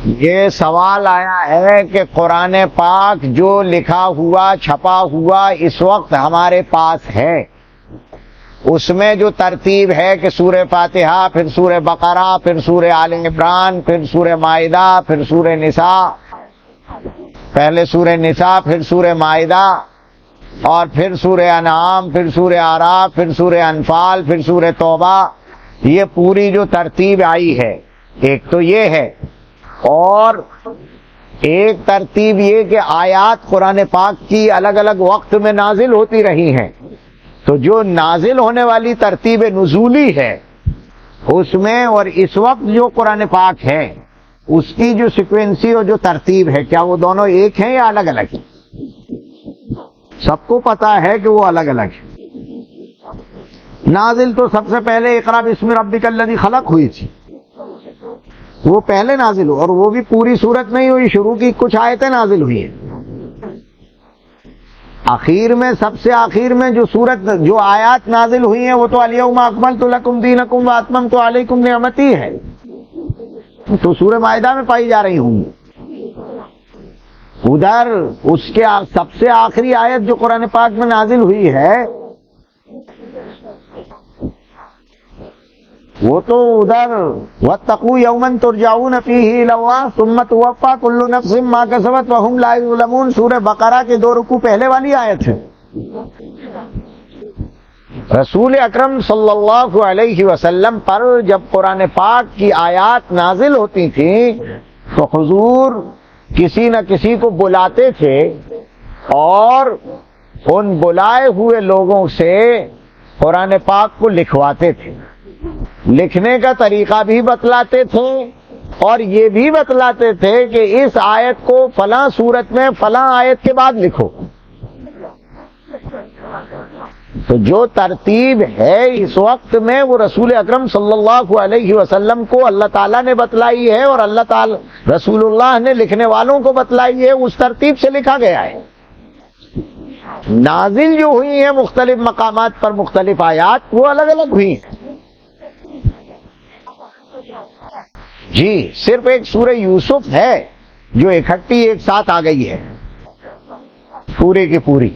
یہ سوال آیا ہے کہ قرآن پاک جو لکھا ہوا چھپا ہوا اس وقت ہمارے پاس ہے، اس میں جو ترتیب ہے کہ سورہ فاتحہ، پھر سورہ بقرہ، پھر سورہ آل عمران، پھر سورہ مائدہ، پھر سورہ نساء، پہلے سورہ نساء، پھر سورہ مائدہ، اور پھر سورہ انعام، پھر سورہ اعراف، پھر سورہ انفال، پھر سورہ توبہ، یہ پوری جو ترتیب آئی ہے ایک تو یہ ہے، اور ایک ترتیب یہ کہ آیات قرآن پاک کی الگ الگ وقت میں نازل ہوتی رہی ہیں، تو جو نازل ہونے والی ترتیب نزولی ہے اس میں اور اس وقت جو قرآن پاک ہے اس کی جو سیکوینسی اور جو ترتیب ہے، کیا وہ دونوں ایک ہیں یا الگ الگ ہیں؟ سب کو پتا ہے کہ وہ الگ الگ ہے۔ نازل تو سب سے پہلے اقرأ باسم ربک الذی خلق ہوئی تھی، وہ پہلے نازل ہو، اور وہ بھی پوری صورت نہیں ہوئی، شروع کی کچھ آیتیں نازل ہوئی ہیں۔ آخر میں، سب سے آخر میں جو صورت، جو آیات نازل ہوئی ہیں وہ تو الیوم اکملت لکم دینکم واتممت علیکم نعمتی ہے، تو سورہ مائدہ میں پائی جا رہی ہوں۔ ادھر اس کے سب سے آخری آیت جو قرآن پاک میں نازل ہوئی ہے وہ تو ادھر واتقوا یوما ترجعون فیہ الی اللہ ثم توفی کل نفس ما کسبت وہم لا یظلمون، سورہ بقرہ کے 2 رکوع پہلے والی آیت ہے۔ رسول اکرم صلی اللہ علیہ وسلم پر جب قرآن پاک کی آیات نازل ہوتی تھیں تو حضور کسی نہ کسی کو بلاتے تھے اور ان بلائے ہوئے لوگوں سے قرآن پاک کو لکھواتے تھے، لکھنے کا طریقہ بھی بتلاتے تھے اور یہ بھی بتلاتے تھے کہ اس آیت کو فلاں صورت میں فلاں آیت کے بعد لکھو۔ تو جو ترتیب ہے اس وقت میں وہ رسول اکرم صلی اللہ علیہ وسلم کو اللہ تعالیٰ نے بتلائی ہے اور اللہ تعالیٰ رسول اللہ نے لکھنے والوں کو بتلائی ہے، اس ترتیب سے لکھا گیا ہے۔ نازل جو ہوئی ہیں مختلف مقامات پر مختلف آیات وہ الگ الگ ہوئی ہیں۔ جی صرف ایک سورہ یوسف ہے جو اکٹھی ایک ساتھ آ گئی ہے پورے کی پوری۔